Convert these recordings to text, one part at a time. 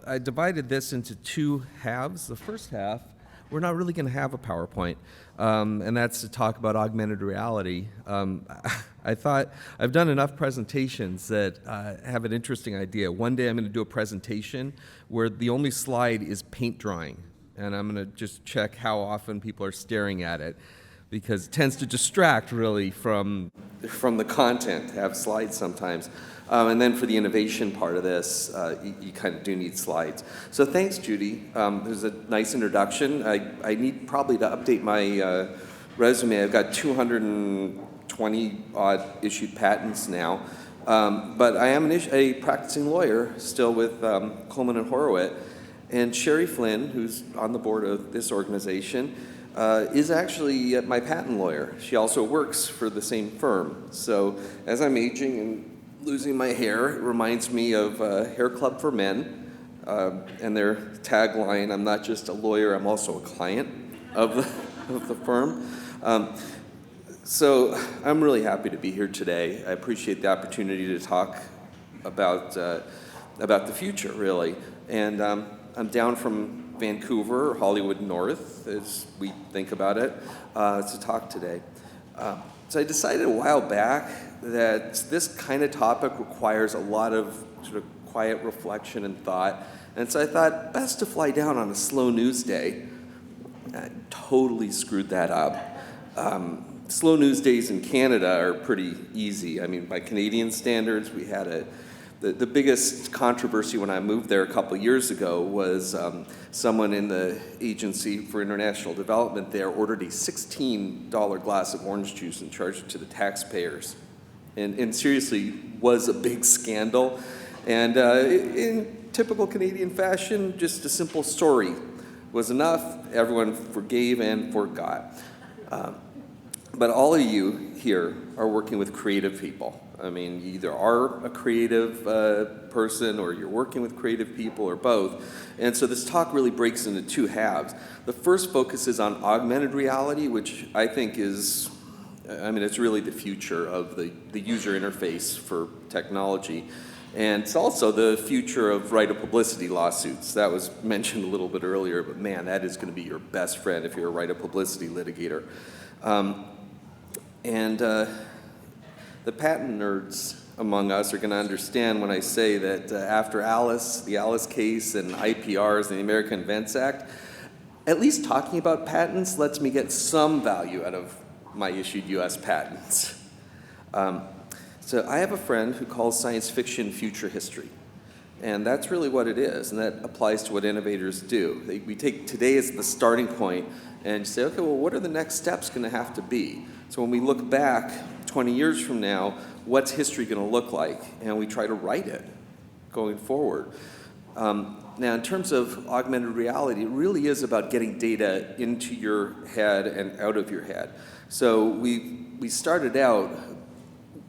I divided this into two halves. The first half, we're not really going to have a PowerPoint, and that's to talk about augmented reality. I thought I've done enough presentations that have an interesting idea. One day I'm going to do a presentation where the only slide is paint drawing, and I'm going to just check how often people are staring at it, because it tends to distract really from the content to have slides sometimes. And then for the innovation part of this, you kind of do need slides. So thanks, Judy. There's a nice introduction. I need probably to update my resume. I've got 220 odd issued patents now. But I am a practicing lawyer still with Coleman and Horowitz. And Sherry Flynn, who's on the board of this organization, is actually my patent lawyer. She also works for the same firm. So as I'm aging and losing my hair, it reminds me of Hair Club for Men and their tagline, "I'm not just a lawyer, I'm also a client" of the firm. So I'm really happy to be here today. I appreciate the opportunity to talk about the future, really. And I'm down from Vancouver, Hollywood North, as we think about it, to talk today. So I decided a while back that this kind of topic requires a lot of sort of quiet reflection and thought. And so I thought, best to fly down on a slow news day. I totally screwed that up. Slow news days in Canada are pretty easy. I mean, by Canadian standards, we had the biggest controversy when I moved there a couple of years ago was someone in the Agency for International Development there ordered a $16 glass of orange juice and charged it to the taxpayers. And seriously, was a big scandal. And in typical Canadian fashion, just a simple story was enough. Everyone forgave and forgot. But all of you here are working with creative people. I mean, you either are a creative person or you're working with creative people or both. And so this talk really breaks into two halves. The first focuses on augmented reality, which I think is, it's really the future of the user interface for technology. And it's also the future of right of publicity lawsuits. That was mentioned a little bit earlier, but man, that is going to be your best friend if you're a right of publicity litigator. The patent nerds among us are going to understand when I say that after the Alice case and IPRs and the American Invents Act, at least talking about patents lets me get some value out of my issued U.S. patents. So I have a friend who calls science fiction future history. And that's really what it is, and that applies to what innovators do. We take today as the starting point and say, okay, well, what are the next steps going to have to be? So when we look back 20 years from now, what's history going to look like? And we try to write it going forward. Now, in terms of augmented reality, it really is about getting data into your head and out of your head. So we started out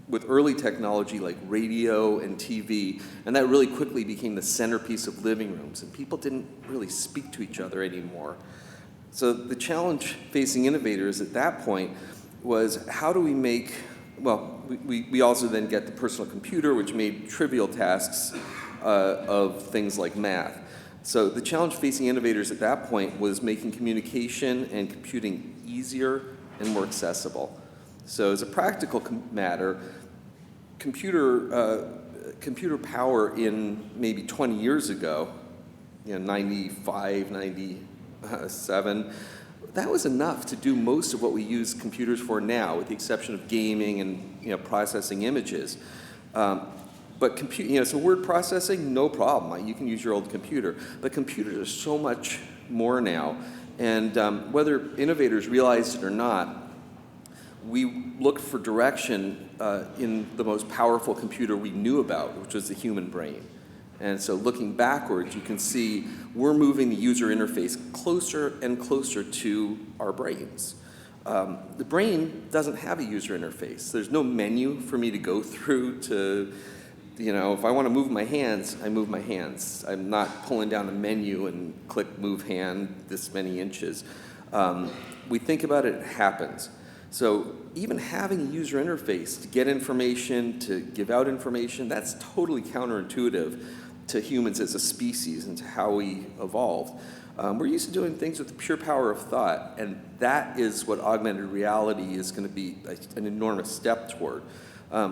with early technology like radio and TV, and that really quickly became the centerpiece of living rooms, and people didn't really speak to each other anymore. So the challenge facing innovators at that point was how do we make, we also then get the personal computer, which made trivial tasks of things like math. So the challenge facing innovators at that point was making communication and computing easier and more accessible. So as a practical matter, computer power in maybe 20 years ago, 95, 97, that was enough to do most of what we use computers for now, with the exception of gaming and processing images. But so word processing, no problem. You can use your old computer. But computers are so much more now. And whether innovators realize it or not, we looked for direction in the most powerful computer we knew about, which was the human brain. And so looking backwards, you can see we're moving the user interface closer and closer to our brains. The brain doesn't have a user interface. There's no menu for me to go through to, if I want to move my hands, I move my hands. I'm not pulling down a menu and click move hand this many inches. We think about it, it happens. So even having a user interface to get information, to give out information, that's totally counterintuitive. to humans as a species and to how we evolved. We're used to doing things with the pure power of thought, and that is what augmented reality is going to be an enormous step toward.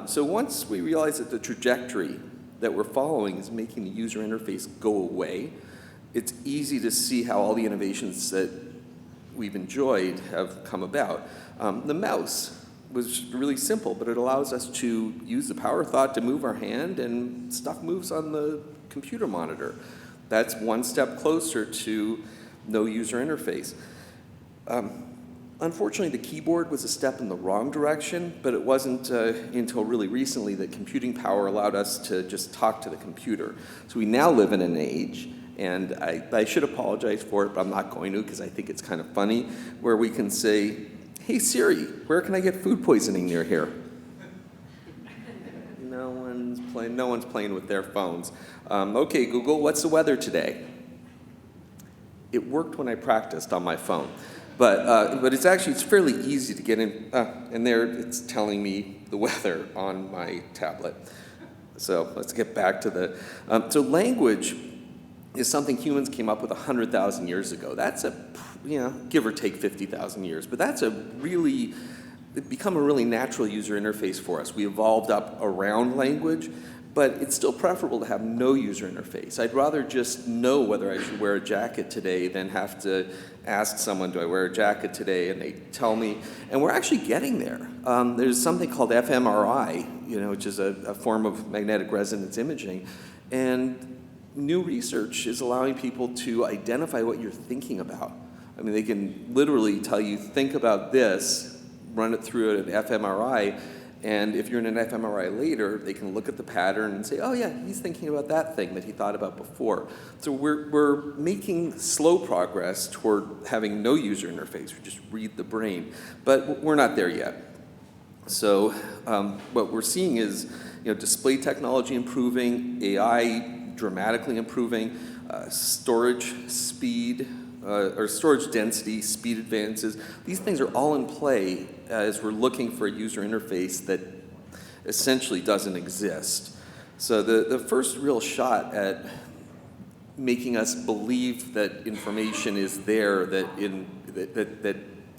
So once we realize that the trajectory that we're following is making the user interface go away, it's easy to see how all the innovations that we've enjoyed have come about. The mouse was really simple, but it allows us to use the power of thought to move our hand, and stuff moves on the computer monitor. That's one step closer to no user interface. Unfortunately, the keyboard was a step in the wrong direction, but it wasn't until really recently that computing power allowed us to just talk to the computer. So we now live in an age, and I should apologize for it, but I'm not going to because I think it's kind of funny, where we can say, "Hey Siri, where can I get food poisoning near here?" No one's playing with their phones. Okay, Google, what's the weather today? It worked when I practiced on my phone. But it's fairly easy to get in, and there it's telling me the weather on my tablet. So let's get back to the, so language is something humans came up with 100,000 years ago. That's give or take 50,000 years, but it's become a really natural user interface for us. We evolved up around language, but it's still preferable to have no user interface. I'd rather just know whether I should wear a jacket today than have to ask someone, do I wear a jacket today? And they tell me, and we're actually getting there. There's something called fMRI, which is a form of magnetic resonance imaging, and new research is allowing people to identify what you're thinking about. I mean, they can literally tell you, think about this, run it through an fMRI, and if you're in an fMRI later, they can look at the pattern and say, oh yeah, he's thinking about that thing that he thought about before. So we're making slow progress toward having no user interface. We just read the brain, but we're not there yet. So what we're seeing is, display technology improving, AI dramatically improving, storage speed, or storage density, speed advances. These things are all in play as we're looking for a user interface that essentially doesn't exist. So the first real shot at making us believe that information is there that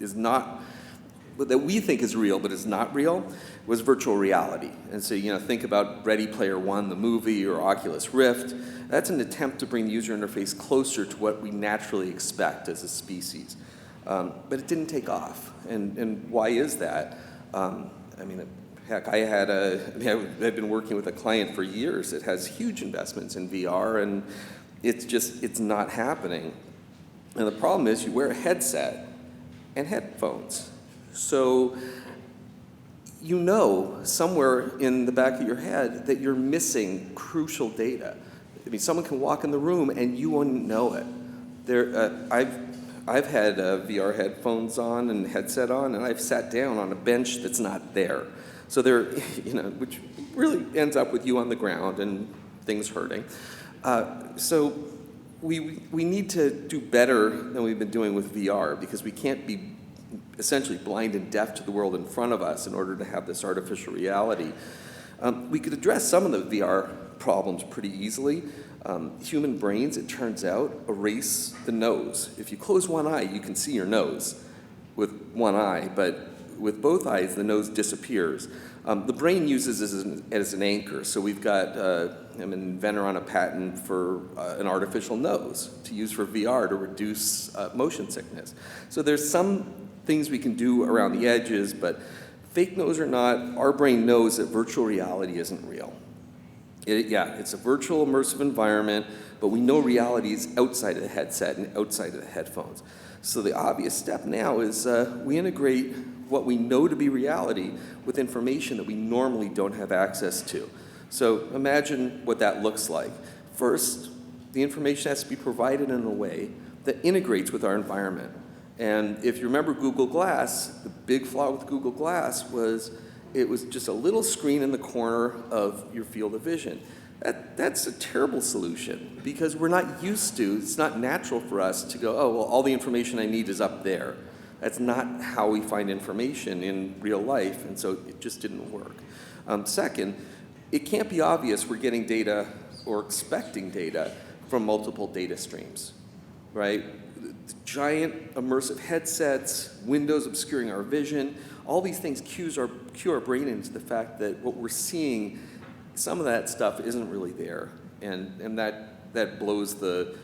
is not, that we think is real but is not real, was virtual reality. And so think about Ready Player One, the movie, or Oculus Rift. That's an attempt to bring the user interface closer to what we naturally expect as a species. But it didn't take off. And why is that? Heck, I've been working with a client for years that has huge investments in VR, and it's not happening. And the problem is you wear a headset and headphones. So somewhere in the back of your head that you're missing crucial data. I mean, someone can walk in the room and you wouldn't know it. I've had VR headphones on and headset on, and I've sat down on a bench that's not there. So which really ends up with you on the ground and things hurting. So we need to do better than we've been doing with VR, because we can't be essentially blind and deaf to the world in front of us in order to have this artificial reality. We could address some of the VR problems pretty easily. Human brains, it turns out, erase the nose. If you close one eye, you can see your nose with one eye, but with both eyes, the nose disappears. The brain uses as an anchor, so we've got, I'm an inventor on a patent for an artificial nose to use for VR to reduce motion sickness. So there's some things we can do around the edges, but fake nose or not, our brain knows that virtual reality isn't real. It's a virtual immersive environment, but we know reality is outside of the headset and outside of the headphones. So the obvious step now is we integrate what we know to be reality with information that we normally don't have access to. So imagine what that looks like. First, the information has to be provided in a way that integrates with our environment. And if you remember Google Glass, the big flaw with Google Glass was it was just a little screen in the corner of your field of vision. That's a terrible solution, because we're not used to, it's not natural for us to go, oh, well, all the information I need is up there. That's not how we find information in real life, and so it just didn't work. Second, it can't be obvious we're getting data or expecting data from multiple data streams, right? Giant immersive headsets, windows obscuring our vision, all these things cue our brain into the fact that what we're seeing, some of that stuff isn't really there, and that blows the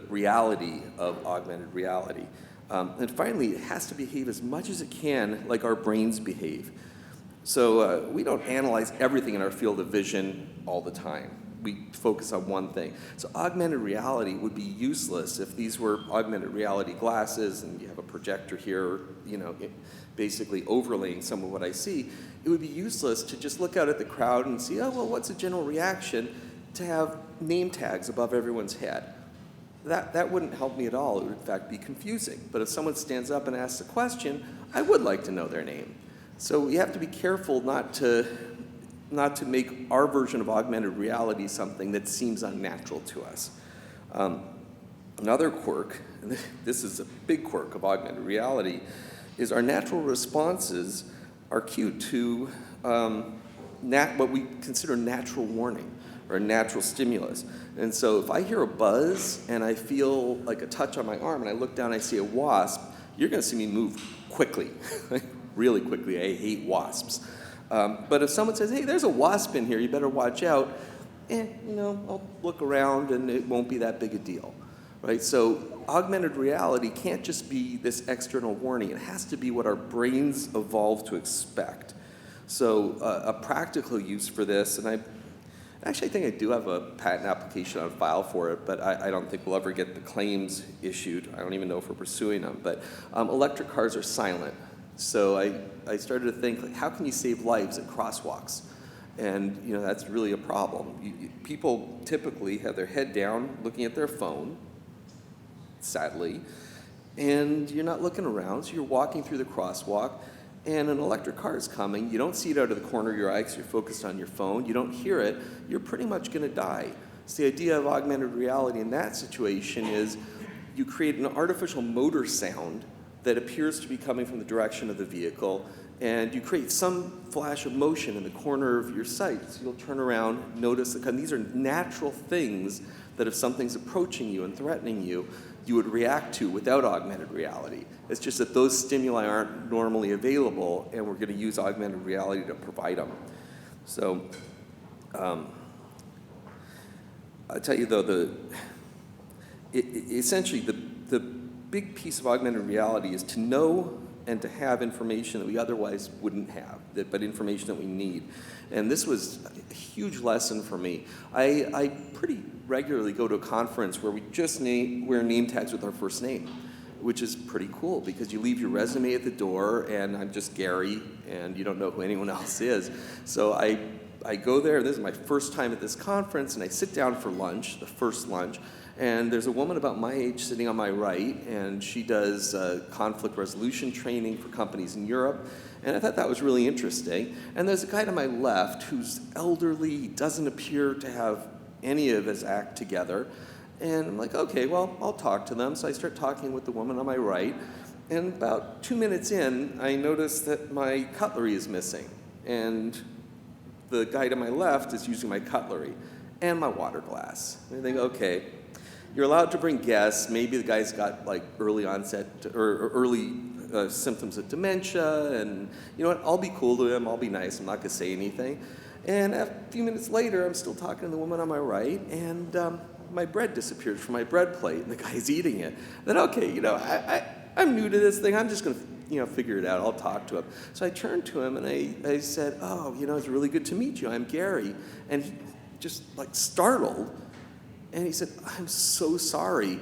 reality of augmented reality. And finally, it has to behave as much as it can like our brains behave. So we don't analyze everything in our field of vision all the time. We focus on one thing. So augmented reality would be useless if these were augmented reality glasses and you have a projector here, basically overlaying some of what I see. It would be useless to just look out at the crowd and see, oh, well, what's the general reaction to have name tags above everyone's head? That wouldn't help me at all. It would, in fact, be confusing. But if someone stands up and asks a question, I would like to know their name. So we have to be careful not to make our version of augmented reality something that seems unnatural to us. Another quirk, and this is a big quirk of augmented reality, is our natural responses are cued to what we consider natural warning or natural stimulus. And so if I hear a buzz and I feel like a touch on my arm and I look down and I see a wasp, you're going to see me move quickly, really quickly. I hate wasps. But if someone says, hey, there's a wasp in here, you better watch out, I'll look around and it won't be that big a deal, right? So augmented reality can't just be this external warning. It has to be what our brains evolved to expect. So a practical use for this, and I think I do have a patent application on file for it, but I don't think we'll ever get the claims issued. I don't even know if we're pursuing them. But electric cars are silent. So I started to think, like, how can you save lives at crosswalks? And that's really a problem. People typically have their head down looking at their phone, sadly, and you're not looking around, so you're walking through the crosswalk, and an electric car is coming. You don't see it out of the corner of your eye because you're focused on your phone. You don't hear it. You're pretty much going to die. So the idea of augmented reality in that situation is you create an artificial motor sound that appears to be coming from the direction of the vehicle, and you create some flash of motion in the corner of your sight. So you'll turn around, notice that these are natural things that if something's approaching you and threatening you, you would react to without augmented reality. It's just that those stimuli aren't normally available, and we're going to use augmented reality to provide them. So I'll tell you, though, essentially the big piece of augmented reality is to know and to have information that we otherwise wouldn't have, but information that we need. And this was a huge lesson for me. I pretty regularly go to a conference where we just wear name tags with our first name, which is pretty cool because you leave your resume at the door and I'm just Gary and you don't know who anyone else is. So I go there, this is my first time at this conference, and I sit down for lunch, the first lunch, and there's a woman about my age sitting on my right, and she does conflict resolution training for companies in Europe, and I thought that was really interesting. And there's a guy to my left who's elderly, he doesn't appear to have any of his act together, and I'm like, okay, well, I'll talk to them. So I start talking with the woman on my right, and about 2 minutes in, I notice that my cutlery is missing, and the guy to my left is using my cutlery and my water glass. And I think, okay, you're allowed to bring guests. Maybe the guy's got like early onset or early symptoms of dementia, and you know what? I'll be cool to him. I'll be nice. I'm not gonna say anything. And a few minutes later, I'm still talking to the woman on my right, and my bread disappears from my bread plate, and the guy's eating it. Then okay, I'm new to this thing. I'm just gonna figure it out. I'll talk to him. So I turned to him and I said, oh, it's really good to meet you. I'm Gary. And he just like startled. And he said, I'm so sorry.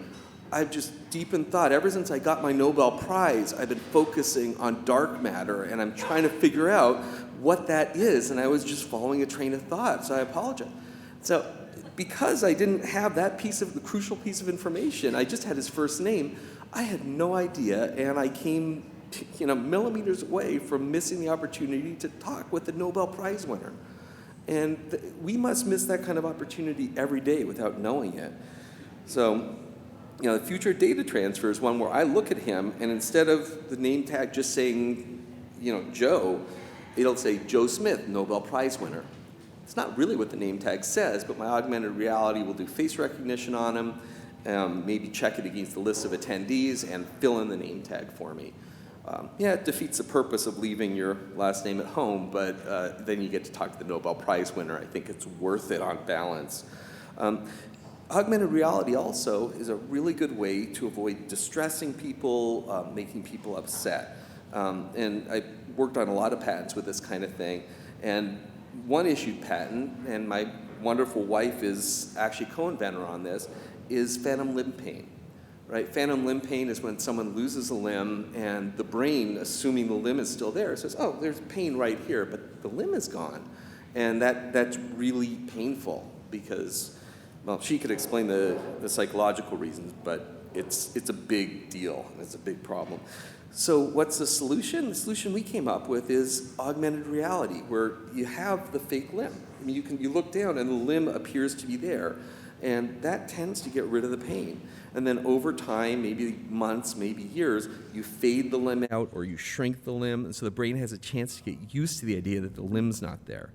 I've just deep in thought. Ever since I got my Nobel Prize, I've been focusing on dark matter, and I'm trying to figure out what that is. And I was just following a train of thought. So I apologize. So because I didn't have that the crucial piece of information, I just had his first name, I had no idea, and I came millimeters away from missing the opportunity to talk with the Nobel Prize winner. And we must miss that kind of opportunity every day without knowing it. So, the future data transfer is one where I look at him, and instead of the name tag just saying, Joe, it'll say Joe Smith, Nobel Prize winner. It's not really what the name tag says, but my augmented reality will do face recognition on them, maybe check it against the list of attendees, and fill in the name tag for me. Yeah, it defeats the purpose of leaving your last name at home, but then you get to talk to the Nobel Prize winner. I think it's worth it on balance. Augmented reality also is a really good way to avoid distressing people, making people upset. And I worked on a lot of patents with this kind of thing. And one issued patent, and my wonderful wife is actually co-inventor on this, is phantom limb pain. Right? Phantom limb pain is when someone loses a limb and the brain, assuming the limb is still there, says, oh, there's pain right here, but the limb is gone. And that's really painful because, well, she could explain the psychological reasons, but it's a big deal. It's a big problem. So what's the solution? The solution we came up with is augmented reality, where you have the fake limb. I mean, you look down and the limb appears to be there, and that tends to get rid of the pain. And then over time, maybe months, maybe years, you fade the limb out or you shrink the limb, and so the brain has a chance to get used to the idea that the limb's not there.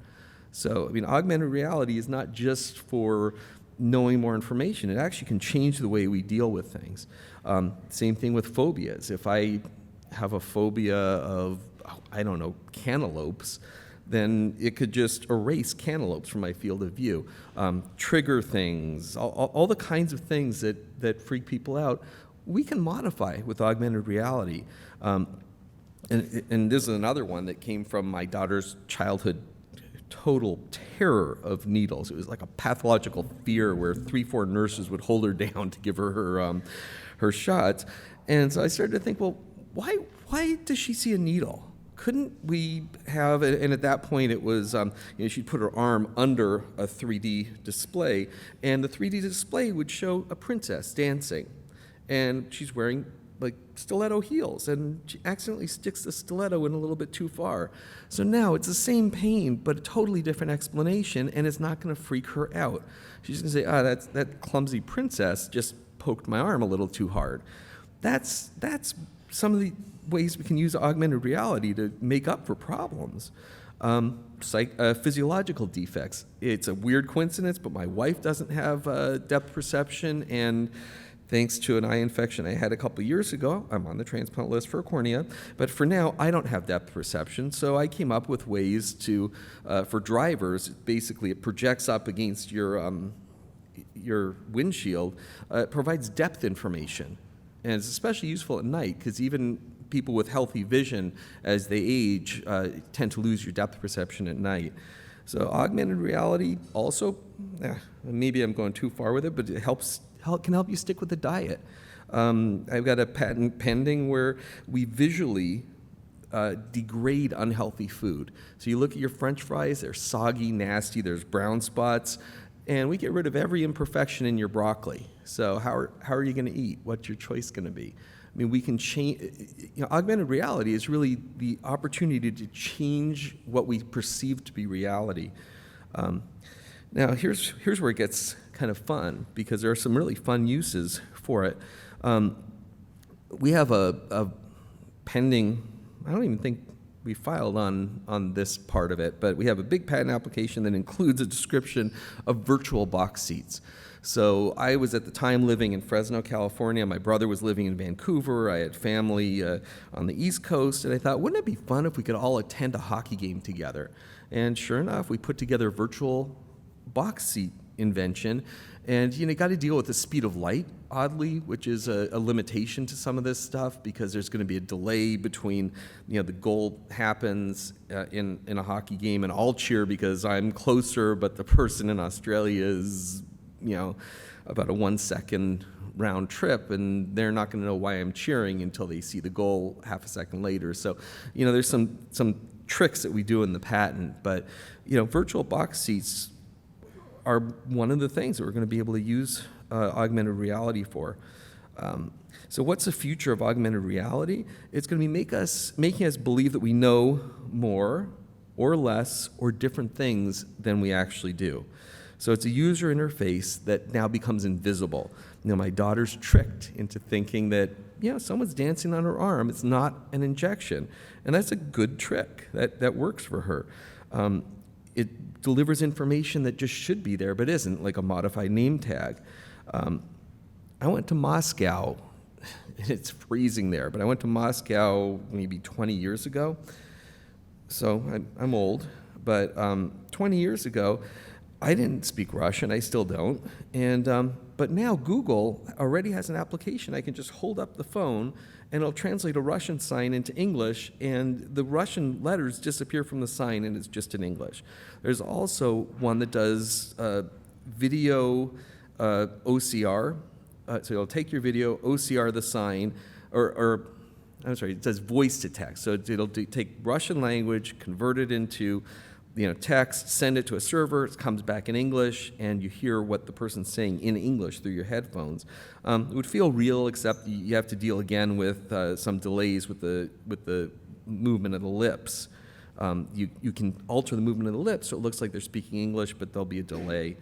So, I mean, augmented reality is not just for knowing more information. It actually can change the way we deal with things. Same thing with phobias. If I have a phobia of, I don't know, cantaloupes, then it could just erase cantaloupes from my field of view. Trigger things, all the kinds of things that freak people out, we can modify with augmented reality. And this is another one that came from my daughter's childhood total terror of needles. It was like a pathological fear where 3-4 nurses would hold her down to give her her shots. And so I started to think, well, why does she see a needle? Couldn't we have, and at that point it was, she'd put her arm under a 3D display, and the 3D display would show a princess dancing, and she's wearing like stiletto heels, and she accidentally sticks the stiletto in a little bit too far. So now it's the same pain, but a totally different explanation, and it's not going to freak her out. She's going to say, that clumsy princess just poked my arm a little too hard. That's some of the ways we can use augmented reality to make up for problems. Physiological defects. It's a weird coincidence, but my wife doesn't have depth perception, and thanks to an eye infection I had a couple years ago, I'm on the transplant list for a cornea, but for now, I don't have depth perception, so I came up with ways to, for drivers, basically it projects up against your windshield, it provides depth information. And it's especially useful at night because even people with healthy vision, as they age, tend to lose your depth perception at night. So augmented reality also, maybe I'm going too far with it, but it can help you stick with the diet. I've got a patent pending where we visually degrade unhealthy food. So you look at your French fries, they're soggy, nasty, there's brown spots, and we get rid of every imperfection in your broccoli. So how are you going to eat? What's your choice going to be? I mean, we can change. Augmented reality is really the opportunity to change what we perceive to be reality. Now, here's where it gets kind of fun, because there are some really fun uses for it. We have a pending, I don't even think we filed on this part of it, but we have a big patent application that includes a description of virtual box seats. So I was at the time living in Fresno, California. My brother was living in Vancouver. I had family on the East Coast, and I thought, wouldn't it be fun if we could all attend a hockey game together? And sure enough, we put together a virtual box seat invention, and you got to deal with the speed of light, oddly, which is a limitation to some of this stuff because there's going to be a delay between the goal happens in a hockey game, and I'll cheer because I'm closer, but the person in Australia is about a 1 second round trip, and they're not going to know why I'm cheering until they see the goal half a second later. So there's some tricks that we do in the patent, but virtual box seats are one of the things that we're going to be able to use augmented reality for. So what's the future of augmented reality? It's going to be making us believe that we know more or less or different things than we actually do. So it's a user interface that now becomes invisible. My daughter's tricked into thinking that, someone's dancing on her arm. It's not an injection. And that's a good trick. That works for her. it delivers information that just should be there but isn't, like a modified name tag. I went to Moscow, and it's freezing there, but I went to Moscow maybe 20 years ago. So I'm old, but 20 years ago, I didn't speak Russian. I still don't. But now Google already has an application. I can just hold up the phone, and it'll translate a Russian sign into English, and the Russian letters disappear from the sign, and it's just in English. There's also one that does video OCR. So it'll take your video, OCR the sign, or I'm sorry, it says voice to text. So it'll take Russian language, convert it into text, send it to a server, it comes back in English, and you hear what the person's saying in English through your headphones. It would feel real, except you have to deal again with some delays with the movement of the lips. You can alter the movement of the lips so it looks like they're speaking English, but there'll be a delay.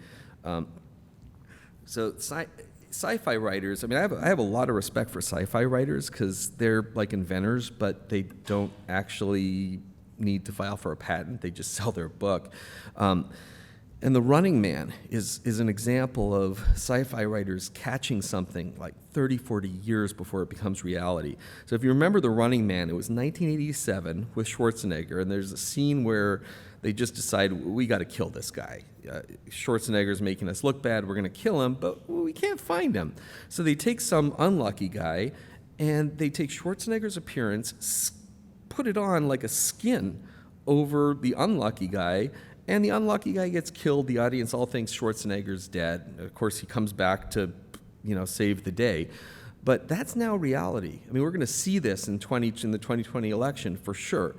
So sci-fi writers, I mean, I have a lot of respect for sci-fi writers because they're like inventors, but they don't actually need to file for a patent. They just sell their book. And The Running Man is an example of sci-fi writers catching something like 30, 40 years before it becomes reality. So if you remember The Running Man, it was 1987 with Schwarzenegger, and there's a scene where they just decide, we got to kill this guy. Schwarzenegger's making us look bad, we're going to kill him, but we can't find him. So they take some unlucky guy, and they take Schwarzenegger's appearance, put it on like a skin over the unlucky guy, and the unlucky guy gets killed. The audience all thinks Schwarzenegger's dead. Of course, he comes back to, save the day. But that's now reality. I mean, we're going to see this in the 2020 election for sure.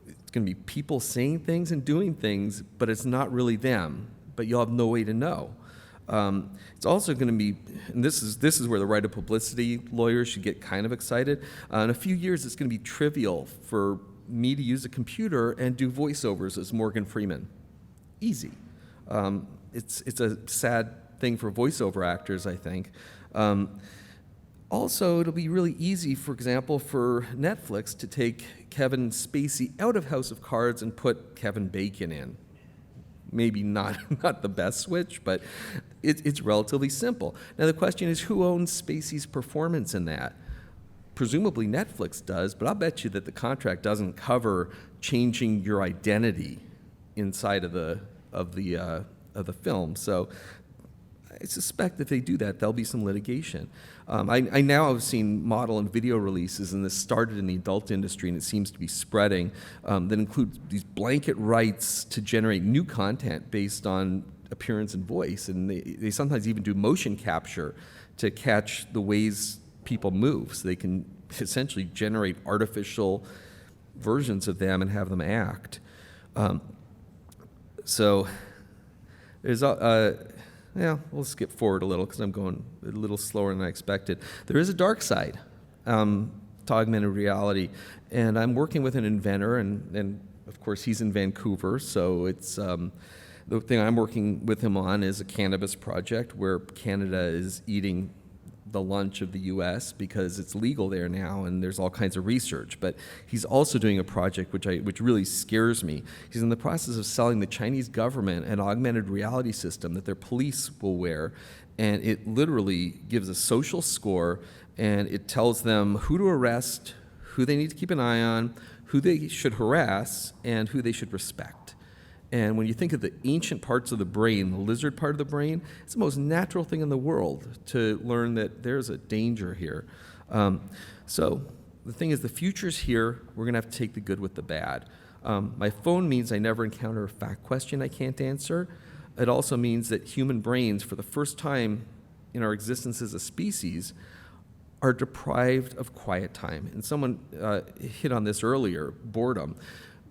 It's going to be people saying things and doing things, but it's not really them. But you'll have no way to know. It's also going to be, and this is where the right of publicity lawyers should get kind of excited. In a few years, it's going to be trivial for me to use a computer and do voiceovers as Morgan Freeman. Easy. It's a sad thing for voiceover actors, I think. Also, it'll be really easy, for example, for Netflix to take Kevin Spacey out of House of Cards and put Kevin Bacon in. Maybe not the best switch, but it's relatively simple. Now the question is, who owns Spacey's performance in that? Presumably Netflix does, but I'll bet you that the contract doesn't cover changing your identity inside of the film. So I suspect if they do that, there'll be some litigation. I now have seen model and video releases, and this started in the adult industry, and it seems to be spreading, that include these blanket rights to generate new content based on appearance and voice. And they sometimes even do motion capture to catch the ways people move, so they can essentially generate artificial versions of them and have them act. So there's we'll skip forward a little because I'm going a little slower than I expected. There is a dark side to augmented reality, and I'm working with an inventor, and of course he's in Vancouver, so it's the thing I'm working with him on is a cannabis project where Canada is eating the lunch of the U.S. because it's legal there now, and there's all kinds of research. But he's also doing a project which really scares me. He's in the process of selling the Chinese government an augmented reality system that their police will wear, and it literally gives a social score, and it tells them who to arrest, who they need to keep an eye on, who they should harass, and who they should respect. And when you think of the ancient parts of the brain, the lizard part of the brain, it's the most natural thing in the world to learn that there's a danger here. So the thing is, the future's here. We're going to have to take the good with the bad. My phone means I never encounter a fact question I can't answer. It also means that human brains, for the first time in our existence as a species, are deprived of quiet time. And someone hit on this earlier, boredom.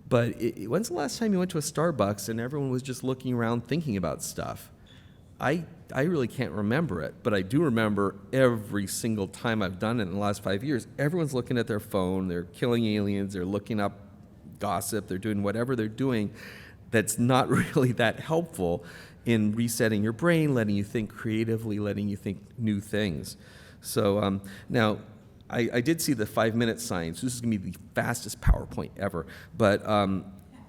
But when's the last time you went to a Starbucks and everyone was just looking around thinking about stuff? I really can't remember it, but I do remember every single time I've done it in the last 5 years, everyone's looking at their phone, they're killing aliens, they're looking up gossip, they're doing whatever they're doing that's not really that helpful in resetting your brain, letting you think creatively, letting you think new things. So now, I did see the 5-minute sign, so this is going to be the fastest PowerPoint ever. But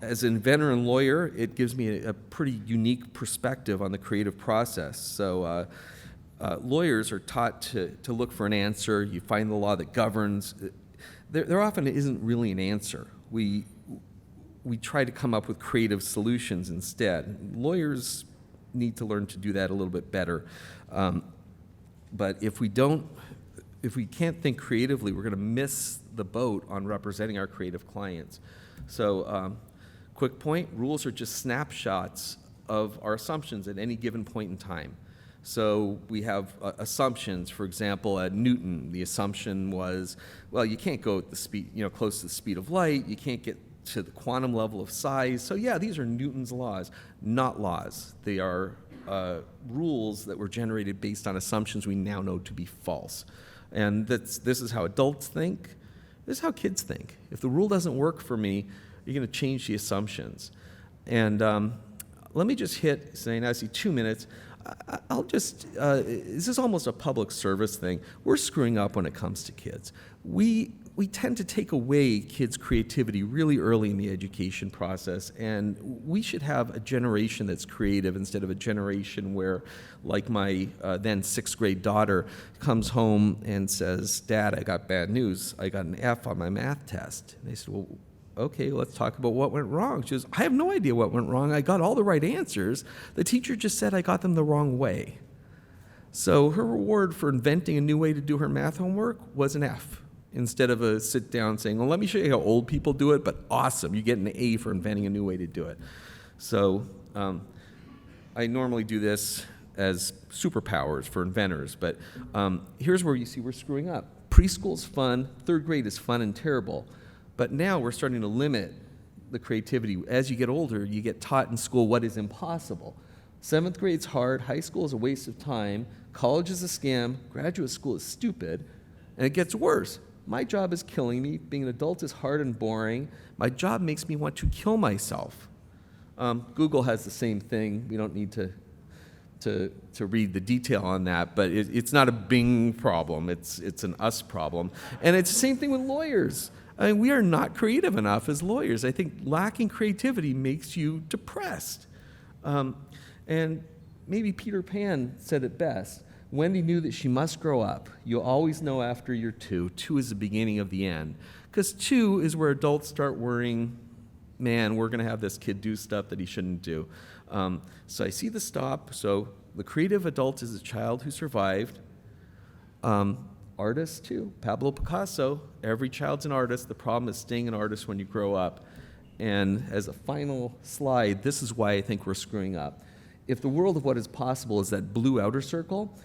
As an inventor and lawyer, it gives me a pretty unique perspective on the creative process. So lawyers are taught to look for an answer. You find the law that governs. There often isn't really an answer. We try to come up with creative solutions instead. Lawyers need to learn to do that a little bit better. But if we can't think creatively, we're going to miss the boat on representing our creative clients. So quick point, rules are just snapshots of our assumptions at any given point in time. So we have assumptions. For example, at Newton, the assumption was, well, you can't go at the speed, close to the speed of light. You can't get to the quantum level of size. So yeah, these are Newton's laws, not laws. They are rules that were generated based on assumptions we now know to be false. And this is how adults think. This is how kids think. If the rule doesn't work for me, you're going to change the assumptions. And let me just hit, saying I see 2 minutes. This is almost a public service thing. We're screwing up when it comes to kids. We tend to take away kids' creativity really early in the education process, and we should have a generation that's creative instead of a generation where, like my then 6th grade daughter comes home and says, "Dad, I got bad news. I got an F on my math test." And they said, "Well, okay, let's talk about what went wrong." She goes, "I have no idea what went wrong. I got all the right answers. The teacher just said I got them the wrong way." So her reward for inventing a new way to do her math homework was an F, instead of a sit down saying, "Well, let me show you how old people do it, but awesome, you get an A for inventing a new way to do it." So I normally do this as superpowers for inventors, but here's where you see we're screwing up. Preschool's fun, 3rd grade is fun and terrible. But now we're starting to limit the creativity. As you get older, you get taught in school what is impossible. 7th grade's hard, high school is a waste of time, college is a scam, graduate school is stupid, and it gets worse. My job is killing me, being an adult is hard and boring, my job makes me want to kill myself. Google has the same thing. We don't need to read the detail on that, but it's not a Bing problem, it's an us problem. And it's the same thing with lawyers. I mean, we are not creative enough as lawyers. I think lacking creativity makes you depressed. And maybe Peter Pan said it best. Wendy knew that she must grow up. You'll always know after you're 2. 2 is the beginning of the end. Because 2 is where adults start worrying, man, we're going to have this kid do stuff that he shouldn't do. So I see the stop. So the creative adult is a child who survived. Artists too. Pablo Picasso, every child's an artist. The problem is staying an artist when you grow up. And as a final slide, this is why I think we're screwing up. If the world of what is possible is that blue outer circle,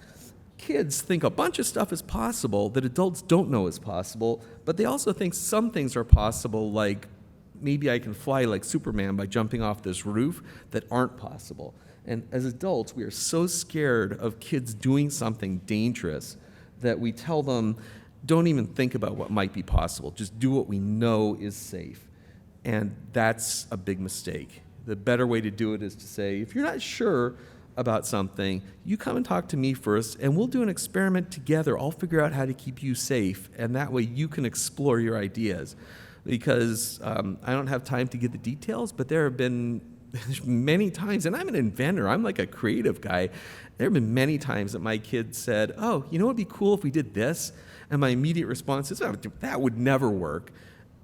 kids think a bunch of stuff is possible that adults don't know is possible, but they also think some things are possible, like maybe I can fly like Superman by jumping off this roof, that aren't possible. And as adults, we are so scared of kids doing something dangerous that we tell them, don't even think about what might be possible. Just do what we know is safe. And that's a big mistake. The better way to do it is to say, if you're not sure about something, you come and talk to me first, and we'll do an experiment together. I'll figure out how to keep you safe, and that way you can explore your ideas. Because I don't have time to get the details, but there have been many times, and I'm an inventor, I'm like a creative guy. There have been many times that my kids said, "Oh, you know what would be cool if we did this?" And my immediate response is, "Oh, that would never work."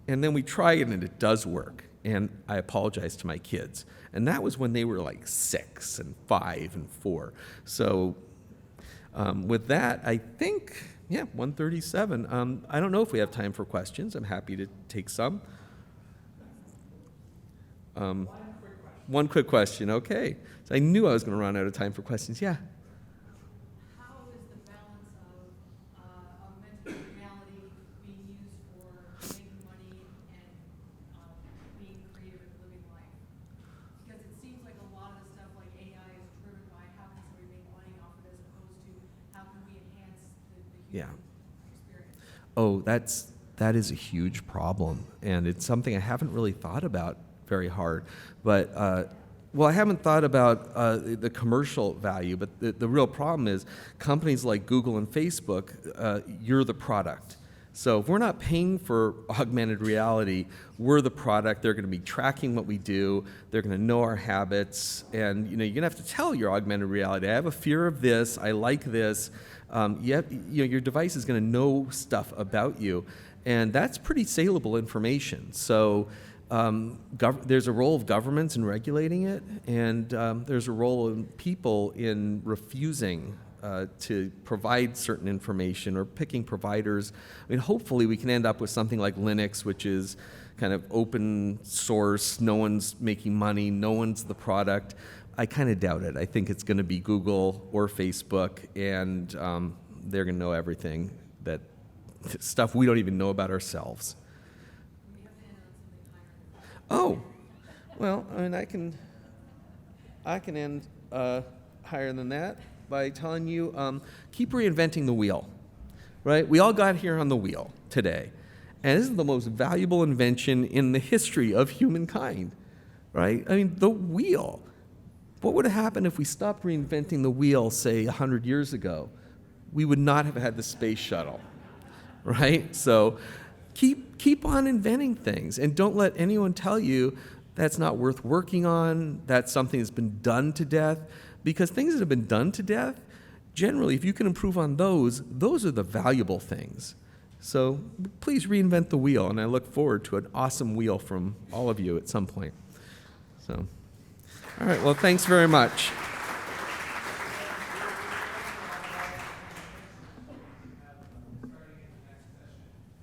And then we try it and it does work. And I apologize to my kids. And that was when they were like 6 and 5 and 4. So with that, I think, 1:37. I don't know if we have time for questions. I'm happy to take some. One quick question, okay. So I knew I was going to run out of time for questions. Yeah? How is the balance of augmented reality being used for making money and being creative and living life? Because it seems like a lot of the stuff like AI is driven by how can somebody make money off of it as opposed to how can we enhance the human experience? Oh, that is a huge problem. And it's something I haven't really thought about very hard. But, I haven't thought about the commercial value, but the real problem is companies like Google and Facebook, you're the product. So if we're not paying for augmented reality, we're the product. They're going to be tracking what we do. They're going to know our habits. And you're going to have to tell your augmented reality, I have a fear of this. I like this. Your device is going to know stuff about you. And that's pretty saleable information. So there's a role of governments in regulating it. And there's a role of people in refusing to provide certain information or picking providers. I mean, hopefully we can end up with something like Linux, which is kind of open source, no one's making money, no one's the product. I kind of doubt it. I think it's going to be Google or Facebook, and they're going to know everything, that stuff we don't even know about ourselves. We have to end on something higher. Oh, well, I mean, I can end higher than that by telling you, keep reinventing the wheel, right? We all got here on the wheel today, and this is the most valuable invention in the history of humankind, right? I mean, the wheel. What would have happened if we stopped reinventing the wheel, say, 100 years ago? We would not have had the space shuttle, right? So keep on inventing things, and don't let anyone tell you that's not worth working on, that's something that's been done to death. Because things that have been done to death, generally, if you can improve on those are the valuable things. So please reinvent the wheel, and I look forward to an awesome wheel from all of you at some point. So, all right, well, thanks very much.